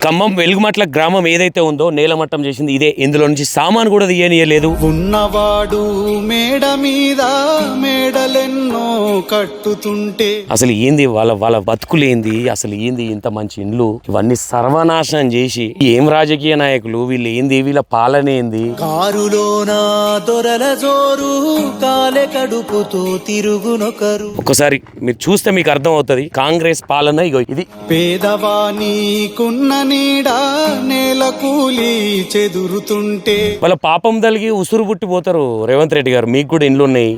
ఖమ్మం వెలుగుమట్ల గ్రామం ఏదైతే ఉందో నేలమట్టం చేసింది ఇదే. ఇందులో నుంచి సామాను కూడా తీయనీయలేదు. ఉన్నవాడు మేడ మీద మేడలెన్నో కట్టుతుంటే అసలు ఏంది వాళ్ళ బతుకులేంది, అసలు ఏంది ఇంత మంచి ఇండ్లు ఇవన్నీ సర్వనాశనం చేసి ఏం రాజకీయ నాయకులు వీళ్ళు, ఏంది వీళ్ళ పాలన ఏంది? కారులోన దొరల జోరు కాలె కడుపుతూ తిరుగునొకరు. ఒక్కసారి మీరు చూస్తే మీకు అర్థం అవుతుంది కాంగ్రెస్ పాలన. ఇగో ఇది పేదవానీకున్న నీడా నేల కూలి చెదురుతుంటే వాళ్ళ పాపం తలిగి ఉసురు పుట్టిపోతారు. రేవంత్ రెడ్డి గారు మీకు కూడా ఇండ్లు ఉన్నాయి.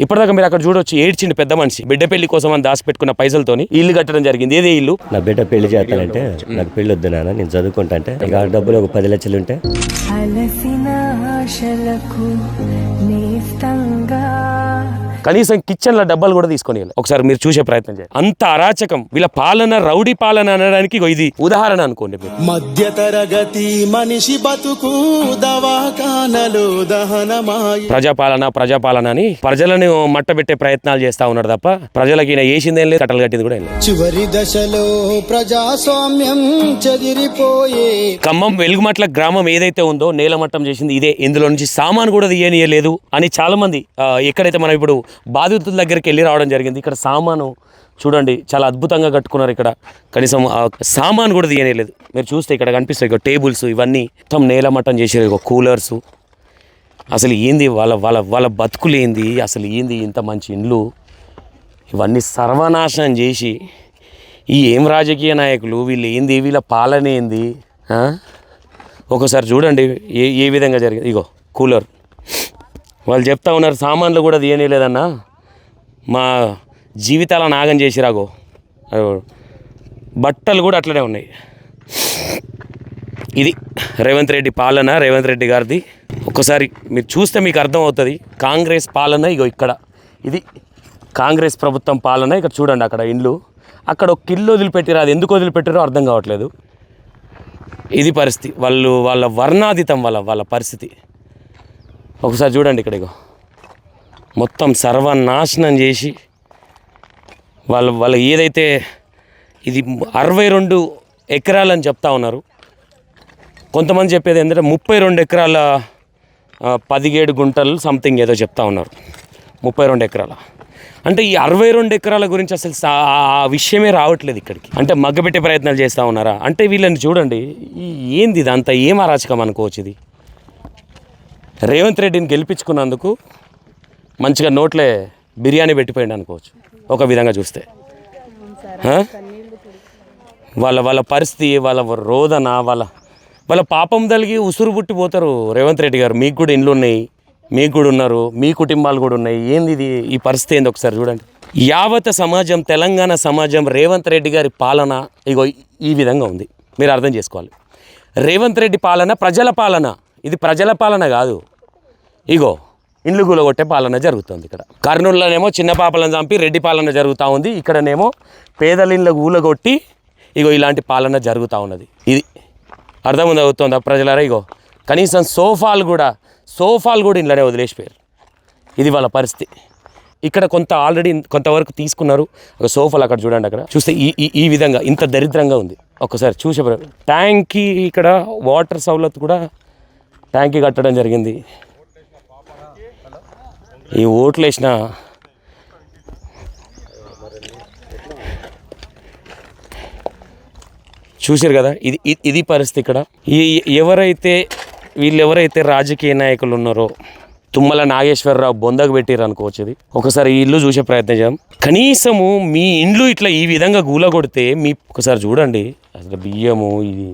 ఇప్పటిదాకా మీరు అక్కడ చూడొచ్చు, ఏడ్చిండి పెద్ద మనిషి బిడ్డ పెళ్లి కోసం అని దాచిపెట్టుకున్న పైసలతోని ఇల్లు కట్టడం జరిగింది. ఏదే ఇల్లు? నా బిడ్డ పెళ్లి చేస్తానంటే నాకు పెళ్లి వద్దు నాన్న, నేను చదువుకుంటా అంటే ఇక డబ్బులు ఒక 10 లక్షలు ఉంటే కనీసం కిచెన్ లో డబ్బాలు కూడా తీసుకొని ఒకసారి మీరు చూసే ప్రయత్నం చేయండి. అంత అరాచకం వీళ్ళ పాలన, రౌడీ పాలన అనడానికి ఇది ఉదాహరణ అనుకోండి. మధ్య తరగతి మనిషి బతుకు దవాఖానలో దహనమాయి. ప్రజాపాలన అని ప్రజలను మట్టబెట్టే ప్రయత్నాలు చేస్తా ఉన్నారు తప్ప ప్రజలకి ఈయన వేసిందేం లేదు, కట్టలు కట్టింది కూడా లేదు. చివరి దశలో ప్రజాస్వామ్యం చెదిరిపోయే ఖమ్మం వెలుగుమట్ల గ్రామం ఏదైతే ఉందో నేలమట్టం చేసింది ఇదే. ఇందులో నుంచి సామాను కూడా తీయనీయలేదు అని చాలా మంది ఎక్కడైతే మనం ఇప్పుడు బాధితుల దగ్గరికి వెళ్ళి రావడం జరిగింది. ఇక్కడ సామాను చూడండి చాలా అద్భుతంగా కట్టుకున్నారు. ఇక్కడ కనీసం సామాను కూడా తీయలేదు. మీరు చూస్తే ఇక్కడ కనిపిస్తాయి ఇక టేబుల్స్, ఇవన్నీ మొత్తం నేలమట్టం చేసారు. ఇక కూలర్స్. అసలు ఏంది వాళ్ళ బతుకులేంది, అసలు ఏంది ఇంత మంచి ఇండ్లు ఇవన్నీ సర్వనాశనం చేసి ఈ ఏం రాజకీయ నాయకులు వీళ్ళు, ఏంది వీళ్ళ పాలన ఏంది? ఒకసారి చూడండి ఏ విధంగా జరిగింది. ఇగో కూలర్ వాళ్ళు చెప్తా ఉన్నారు సామాన్లు కూడా తీయలేదన్నా, మా జీవితాలను నాగం చేసిరాగో. బట్టలు కూడా అట్లనే ఉన్నాయి. ఇది రేవంత్ రెడ్డి పాలన, రేవంత్ రెడ్డి గారిది. ఒక్కసారి మీరు చూస్తే మీకు అర్థం అవుతుంది కాంగ్రెస్ పాలన. ఇగో ఇక్కడ ఇది కాంగ్రెస్ ప్రభుత్వం పాలన. ఇక్కడ చూడండి అక్కడ ఇండ్లు, అక్కడ ఒక ఇల్లు వదిలిపెట్టారు. అది ఎందుకు వదిలిపెట్టారో అర్థం కావట్లేదు. ఇది పరిస్థితి, వాళ్ళ వర్ణాతీతం వాళ్ళ పరిస్థితి. ఒకసారి చూడండి ఇక్కడ ఇగో మొత్తం సర్వనాశనం చేసి వాళ్ళ ఏదైతే ఇది 62 ఎకరాలని చెప్తా ఉన్నారు. కొంతమంది చెప్పేది ఏంటంటే 32 ఎకరాల 17 గుంటలు సంథింగ్ ఏదో చెప్తా ఉన్నారు. 32 ఎకరాల అంటే ఈ 62 ఎకరాల గురించి అసలు ఆ విషయమే రావట్లేదు ఇక్కడికి. అంటే మగ్గబెట్టే ప్రయత్నాలు చేస్తూ ఉన్నారా? అంటే వీళ్ళని చూడండి, ఏంది ఇదంతా, ఏం అరాచకం అనుకోవచ్చు ఇది. రేవంత్ రెడ్డిని గెలిపించుకున్నందుకు మంచిగా నోట్లే బిర్యానీ పెట్టిపోయింది అనుకోవచ్చు ఒక విధంగా చూస్తే. వాళ్ళ పరిస్థితి, వాళ్ళ రోదన, వాళ్ళ పాపం తలిగి ఉసురు పుట్టిపోతారు. రేవంత్ రెడ్డి గారు మీకు కూడా ఇండ్లు ఉన్నాయి, మీకు కూడా ఉన్నారు, మీ కుటుంబాలు కూడా ఉన్నాయి. ఏంది ఇది, ఈ పరిస్థితి ఏంది ఒకసారి చూడండి. యావత్ సమాజం, తెలంగాణ సమాజం రేవంత్ రెడ్డి గారి పాలన ఇగో ఈ విధంగా ఉంది. మీరు అర్థం చేసుకోవాలి. రేవంత్ రెడ్డి పాలన ప్రజల పాలన, ఇది ప్రజల పాలన కాదు. ఇగో ఇండ్లు కూలగొట్టే పాలన జరుగుతుంది. ఇక్కడ కర్నూలులోనేమో చిన్న పాపలను చంపి రెడ్డి పాలన జరుగుతూ ఉంది. ఇక్కడనేమో పేదల ఇండ్లు కూలగొట్టి ఇగో ఇలాంటి పాలన జరుగుతూ ఉన్నది. ఇది అర్థం అవుతుందా ప్రజలారా? ఇగో కనీసం సోఫాలు కూడా ఇంట్లోనే వదిలేసిపోయారు. ఇది వాళ్ళ పరిస్థితి. ఇక్కడ ఆల్రెడీ కొంతవరకు తీసుకున్నారు. ఒక సోఫాలు అక్కడ చూడండి, అక్కడ చూస్తే ఈ విధంగా ఇంత దరిద్రంగా ఉంది. ఒక్కసారి చూసే ట్యాంక్కి ఇక్కడ వాటర్ సౌలత్ కూడా ట్యాంక్కి కట్టడం జరిగింది. ఈ ఓట్లు వేసిన చూసారు కదా, ఇది పరిస్థితి ఇక్కడ. వీళ్ళెవరైతే రాజకీయ నాయకులు ఉన్నారో తుమ్మల నాగేశ్వరరావు బొందకు పెట్టిర్రు అనుకోవచ్చు. ఇది ఒకసారి ఈ ఇల్లు చూసే ప్రయత్నం చేద్దాం. కనీసము మీ ఇండ్లు ఇట్లా ఈ విధంగా గూలగొడితే మీ ఒకసారి చూడండి అసలు బియ్యము, ఇది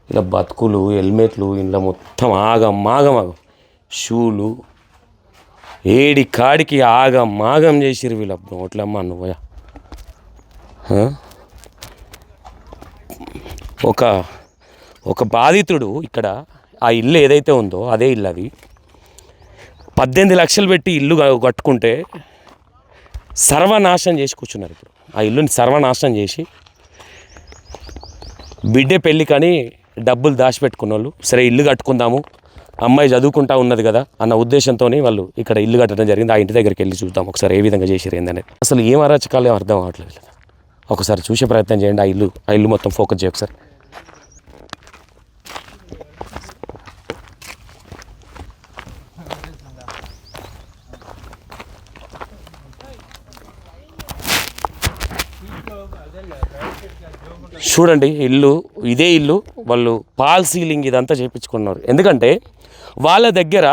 ఇలా బతుకులు, హెల్మెట్లు, ఇంట్లో మొత్తం ఆగం షూలు ఏడి కాడికి ఆగం చేసిరు వీళ్ళ నోట్లమ్మ నువ్వయా. ఒక బాధితుడు ఇక్కడ ఆ ఇల్లు ఏదైతే ఉందో అదే ఇల్లు, అది 18 లక్షలు పెట్టి ఇల్లు కట్టుకుంటే సర్వనాశనం చేసి కూర్చున్నారు. ఇప్పుడు ఆ ఇల్లుని సర్వనాశనం చేసి బిడ్డే పెళ్ళి కానీ డబ్బులు దాచిపెట్టుకున్న వాళ్ళు సరే ఇల్లు కట్టుకుందాము అమ్మాయి చదువుకుంటా ఉన్నది కదా అన్న ఉద్దేశంతో వాళ్ళు ఇక్కడ ఇల్లు కట్టడం జరిగింది. ఆ ఇంటి దగ్గరికి వెళ్ళి చూద్దాం ఒకసారి ఏ విధంగా చేసిరు ఏందనేది. అసలు ఏం అరాచకాలు ఏం అర్థం అవ్వట్లేదు. ఒకసారి చూసే ప్రయత్నం చేయండి. ఆ ఇల్లు మొత్తం ఫోకస్ చేయ ఒకసారి. చూడండి ఇదే ఇల్లు వాళ్ళు పాల్ సీలింగ్ ఇదంతా చేయించుకున్నారు. ఎందుకంటే వాళ్ళ దగ్గర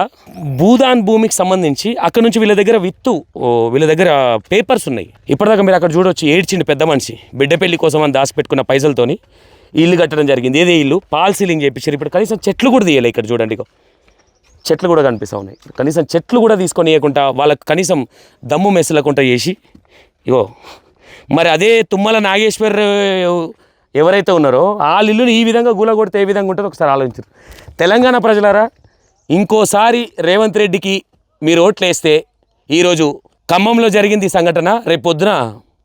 భూదాన్ భూమికి సంబంధించి అక్కడ నుంచి వీళ్ళ దగ్గర పేపర్స్ ఉన్నాయి. ఇప్పటిదాకా మీరు అక్కడ చూడొచ్చు, ఏడ్చిండి పెద్ద మనిషి బిడ్డ పెళ్లి కోసం అని దాచిపెట్టుకున్న పైసలతోని ఇల్లు కట్టడం జరిగింది. ఏదే ఇల్లు పాల్ సీలింగ్ చేయించారు. ఇప్పుడు కనీసం చెట్లు కూడా తీయలే. ఇక్కడ చూడండి, చెట్లు కూడా కనిపిస్తూ ఉన్నాయి. కనీసం చెట్లు కూడా తీసుకొని వేయకుండా వాళ్ళకి కనీసం దమ్ము మెసలకుండా చేసి మరి అదే తుమ్మల నాగేశ్వర్ ఎవరైతే ఉన్నారో వాళ్ళ ఇల్లుని ఈ విధంగా గూలగొడితే ఏ విధంగా ఉంటుందో ఒకసారి ఆలోచించారు. తెలంగాణ ప్రజలారా, ఇంకోసారి రేవంత్ రెడ్డికి మీరు ఓట్లు వేస్తే ఈరోజు ఖమ్మంలో జరిగింది ఈ సంఘటన, రేపు పొద్దున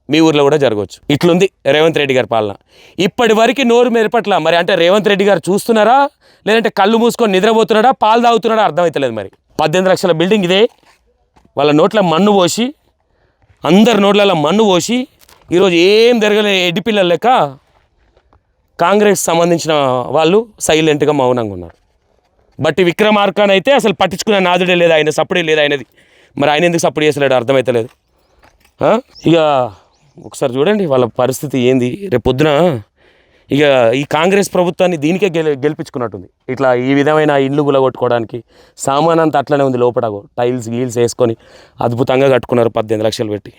మీ ఊర్లో కూడా జరగవచ్చు. ఇట్లుంది రేవంత్ రెడ్డి గారి పాలన. ఇప్పటి వరకు నోరు మెరపట్ల. మరి అంటే రేవంత్ రెడ్డి గారు చూస్తున్నారా, లేదంటే కళ్ళు మూసుకొని నిద్రపోతున్నాడా, పాలు తాగుతున్నాడా అర్థమవుతలేదు. మరి 18 లక్షల బిల్డింగ్ ఇదే. వాళ్ళ నోట్ల మన్ను పోసి, అందరి నోట్లలో మన్ను పోసి ఈరోజు ఏం జరగలే ఎడ్డి పిల్లల లెక్క కాంగ్రెస్ సంబంధించిన వాళ్ళు సైలెంట్గా మౌనంగా ఉన్నారు. బట్టి విక్రమార్కన్ అయితే అసలు పట్టించుకునే నాదుడే లేదు, ఆయన సప్పుడే లేదు ఆయనది. మరి ఆయన ఎందుకు సప్పుడు చేసలేడు అర్థమవుతలేదు. ఇక ఒకసారి చూడండి వాళ్ళ పరిస్థితి ఏంది. రేపు పొద్దున ఇక ఈ కాంగ్రెస్ ప్రభుత్వాన్ని దీనికే గెలిపించుకున్నట్టుంది. ఇట్లా ఈ విధమైన ఇల్లు గులగొట్టుకోవడానికి సామాన్ అంతా అట్లనే ఉంది. లోపల టైల్స్ గీల్స్ వేసుకొని అద్భుతంగా కట్టుకున్నారు 18 లక్షలు పెట్టి.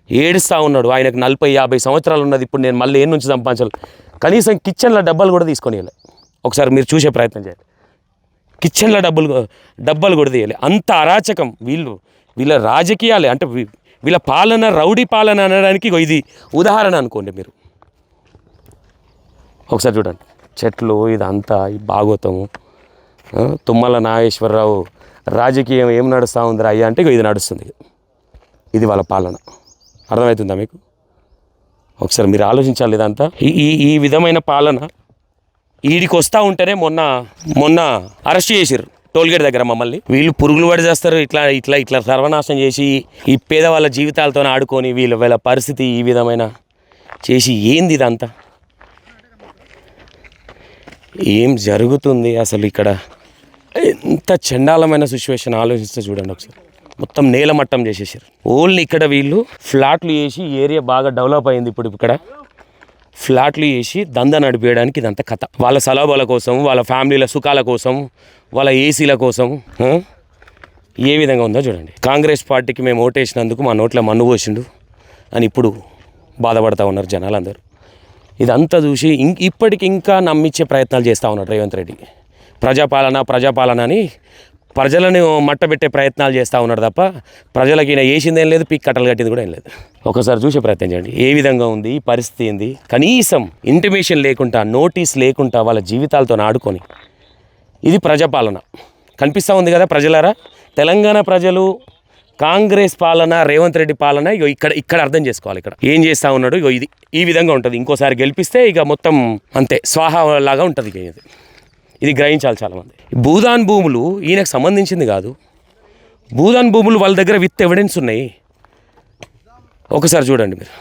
ఏడుస్తూ ఉన్నాడు. ఆయనకు 40-50 సంవత్సరాలు ఉన్నది. ఇప్పుడు నేను మళ్ళీ ఏం నుంచి సంపాదించాలి. కనీసం కిచెన్లో డబ్బాలు కూడా తీసుకొని వెళ్ళాలి. ఒకసారి మీరు చూసే ప్రయత్నం చేయాలి. కిచెన్లో డబ్బాలు కూడా తీయాలి. అంత అరాచకం వీళ్ళ రాజకీయాలే. అంటే వీళ్ళ పాలన రౌడీ పాలన అనడానికి ఇది ఉదాహరణ అనుకోండి మీరు. ఒకసారి చూడండి చెట్లు ఇదంతా ఈ భాగవతము. తుమ్మల నాగేశ్వరరావు రాజకీయం ఏం నడుస్తూ ఉందిరా అయ్యా అంటే ఇది నడుస్తుంది. ఇది వాళ్ళ పాలన. అర్థమవుతుందా మీకు? ఒకసారి మీరు ఆలోచించాలి. ఇదంతా ఈ విధమైన పాలన ఈడికి వస్తూ ఉంటేనే మొన్న అరెస్ట్ చేసిర్రు టోల్గేట్ దగ్గర మమ్మల్ని. వీళ్ళు పురుగులు పడి చేస్తారు. ఇట్లా సర్వనాశనం చేసి ఈ పేదవాళ్ళ జీవితాలతో ఆడుకొని వీళ్ళ పరిస్థితి ఈ విధమైన చేసి ఏంది ఇదంతా? ఏం జరుగుతుంది అసలు ఇక్కడ? ఎంత చండాలమైన సిచ్యువేషన్ ఆలోచిస్తే చూడండి ఒకసారి. మొత్తం నేలమట్టం చేసేసారు. ఓన్లీ ఇక్కడ వీళ్ళు ఫ్లాట్లు వేసి ఏరియా బాగా డెవలప్ అయింది. ఇప్పుడు ఇక్కడ ఫ్లాట్లు వేసి దందా నడిపేయడానికి ఇదంతా కథ. వాళ్ళ సలాబాల కోసం, వాళ్ళ ఫ్యామిలీల సుఖాల కోసం, వాళ్ళ ఏసీల కోసం ఏ విధంగా ఉందో చూడండి. కాంగ్రెస్ పార్టీకి మేము ఓటేసినందుకు మా నోట్లో మన్ను పోసిండు అని ఇప్పుడు బాధపడతా ఉన్నారు జనాలందరూ. ఇదంతా చూసి ఇప్పటికి ఇంకా నమ్మించే ప్రయత్నాలు చేస్తూ ఉన్నాడు రేవంత్ రెడ్డి. ప్రజాపాలన అని ప్రజలను మట్టబెట్టే ప్రయత్నాలు చేస్తూ ఉన్నాడు తప్ప ప్రజలకి ఈయన వేసిందేం లేదు, పీక్ కట్టలు కట్టింది కూడా ఏం లేదు. ఒకసారి చూసే ప్రయత్నం చేయండి ఏ విధంగా ఉంది ఈ పరిస్థితి ఏంది. కనీసం ఇంటిమేషన్ లేకుండా, నోటీస్ లేకుండా వాళ్ళ జీవితాలతో ఆడుకొని ఇది ప్రజాపాలన కనిపిస్తూ ఉంది కదా ప్రజలారా. తెలంగాణ ప్రజలు కాంగ్రెస్ పాలన, రేవంత్ రెడ్డి పాలన ఇగో ఇక్కడ అర్థం చేసుకోవాలి. ఇక్కడ ఏం చేస్తూ ఉన్నాడు ఇగో ఇది ఈ విధంగా ఉంటుంది. ఇంకోసారి గెలిపిస్తే ఇక మొత్తం అంతే స్వాహా లాగా ఉంటుంది. ఇక ఇది గ్రహించాలి చాలామంది. భూదాన్ భూములు ఈయనకు సంబంధించింది కాదు. భూదాన్ భూములు వాళ్ళ దగ్గర విత్ ఎవిడెన్స్ ఉన్నాయి. ఒకసారి చూడండి మీరు.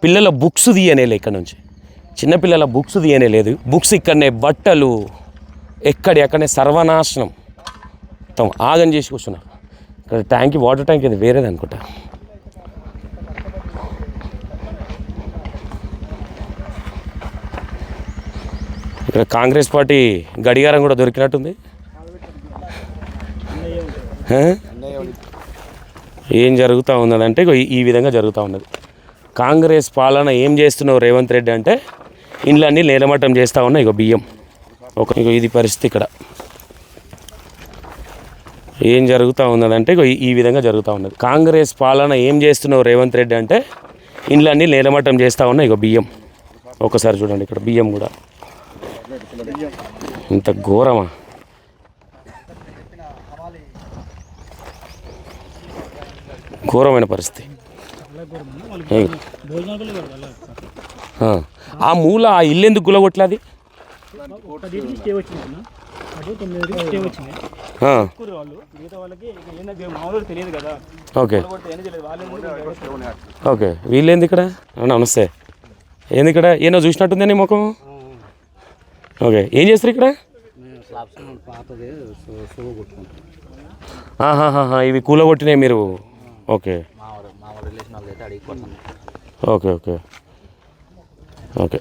పిల్లల బుక్స్ తీయనేలే ఇక్కడ నుంచి, చిన్నపిల్లల బుక్స్ తీయనే లేదు. బుక్స్ ఇక్కడనే, బట్టలు ఎక్కడనే సర్వనాశనం మొత్తం ఆగం చేసి కూర్చున్నారు. ఇక్కడ వాటర్ ట్యాంక్ ఇది వేరేది అనుకుంటా. ఇక్కడ కాంగ్రెస్ పార్టీ గడియారం కూడా దొరికినట్టుంది. ఏం జరుగుతూ ఉన్నదంటే ఈ విధంగా జరుగుతూ ఉన్నది. కాంగ్రెస్ పాలన ఏం చేస్తున్నావు రేవంత్ రెడ్డి అంటే ఇండ్లన్నీ నేలమట్టం చేస్తూ ఉన్నాయి. బియ్యం ఇది పరిస్థితి. ఇక్కడ ఏం జరుగుతూ ఉన్నదంటే ఈ విధంగా జరుగుతూ ఉన్నది. కాంగ్రెస్ పాలన ఏం చేస్తున్నావు రేవంత్ రెడ్డి అంటే ఇండ్లన్నీ నేలమట్టం చేస్తూ ఉన్నాయి. బియ్యం ఒకసారి చూడండి. ఇక్కడ బియ్యం కూడా ఇంత ఘోరమా? ఘోరమైన పరిస్థితి. ఆ మూల ఆ ఇల్లు ఎందుకు గులగొట్టలేదు? స్టే వచ్చింది ఆ, వాళ్ళు మిగతా వాళ్ళకి ఏంటంటే మామూలు తెలియదు కదా ఓకే ఏం తెలియదు వాళ్ళు ఓకే వీళ్ళేంది ఇక్కడ నమస్తే ఏంది ఇక్కడ ఏమో చూసినట్టుందే నీ ముఖం ఓకే ఏం చేస్తారు ఇక్కడ ఆహాహా ఇవి కూలగొట్టినాయి మీరు ఓకే ఓకే ఓకే ఓకే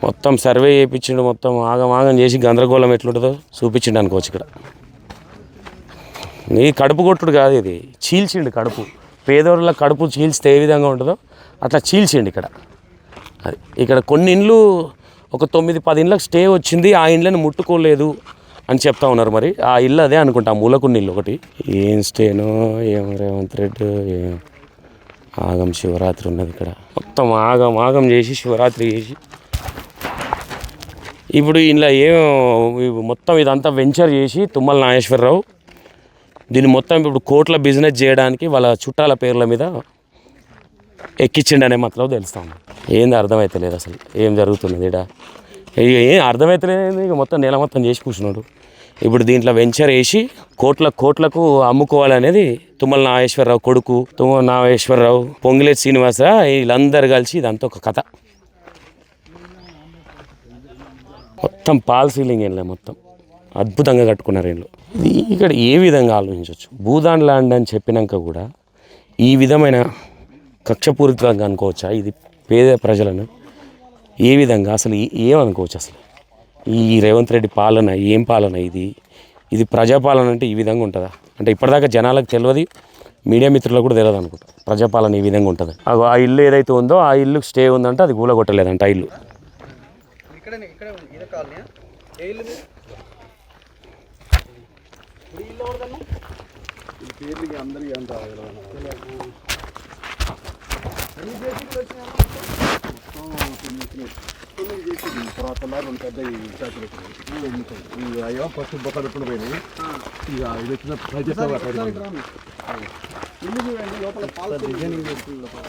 మొత్తం సర్వే చేయించిండు మొత్తం ఆగం చేసి గందరగోళం ఎట్లుంటుందో చూపించిండు అనుకోవచ్చు ఇక్కడ నీ కడుపు కొట్టుడు కాదు ఇది చీల్చిండు కడుపు పేదోళ్ళ కడుపు చీల్చితే ఏ విధంగా ఉంటుందో అట్లా చీల్చిండు ఇక్కడ అది ఇక్కడ కొన్ని ఇండ్లు ఒక 9-10 ఇండ్లకు స్టే వచ్చింది ఆ ఇండ్లను ముట్టుకోలేదు అని చెప్తా ఉన్నారు మరి ఆ ఇల్లు అదే అనుకుంటా ఆ మూలకున్న ఇల్లు ఒకటి ఏం స్టేనో ఏం రేవంత్ రెడ్డి ఏం ఆగం శివరాత్రి ఉన్నది ఇక్కడ మొత్తం ఆగం చేసి శివరాత్రి చేసి ఇప్పుడు ఇంట్లో ఏం మొత్తం ఇదంతా వెంచర్ చేసి తుమ్మల నాగేశ్వరరావు దీన్ని మొత్తం ఇప్పుడు కోట్ల బిజినెస్ చేయడానికి వాళ్ళ చుట్టాల పేర్ల మీద ఎక్కించిండనే మాత్రం తెలుస్తా ఉంది ఏంది అర్థమవుతలేదు అసలు ఏం జరుగుతున్నది ఇక్కడ ఏం అర్థమవుతలేదు ఇక మొత్తం నెల మొత్తం చేసి కూర్చున్నాడు ఇప్పుడు దీంట్లో వెంచర్ వేసి కోట్లకు అమ్ముకోవాలనేది తుమ్మల నాగేశ్వరరావు కొడుకు తుమ్మల నాగేశ్వరరావు పొంగిలేటి శ్రీనివాసరావు వీళ్ళందరూ కలిసి ఇదంతా ఒక కథ మొత్తం పాల్ సీలింగ్ ఏంలే మొత్తం అద్భుతంగా కట్టుకున్నారు వీళ్ళు ఇది ఇక్కడ ఏ విధంగా ఆలోచించవచ్చు భూదాన్ ల్యాండ్ అని చెప్పినాక కూడా ఈ విధమైన కక్షపూరితంగా అనుకోవచ్చా ఇది పేద ప్రజలను ఏ విధంగా అసలు ఏమనుకోవచ్చు అసలు ఈ రేవంత్ రెడ్డి పాలన ఏం పాలన ఇది ప్రజాపాలన అంటే ఈ విధంగా ఉంటుందా అంటే ఇప్పటిదాకా జనాలకు తెలియదు మీడియా మిత్రులకు కూడా తెలియదు అనుకుంటా ప్రజాపాలన ఈ విధంగా ఉంటుంది ఆ ఇల్లు ఏదైతే ఉందో ఆ ఇల్లు స్టే ఉందంటే అది కూలగొట్టలేదంట ఆ ఇల్లు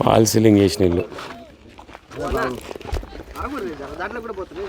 పాల్ సీలింగ్ చేసిన ఇల్లు దాంట్లో కూడా పోతుంది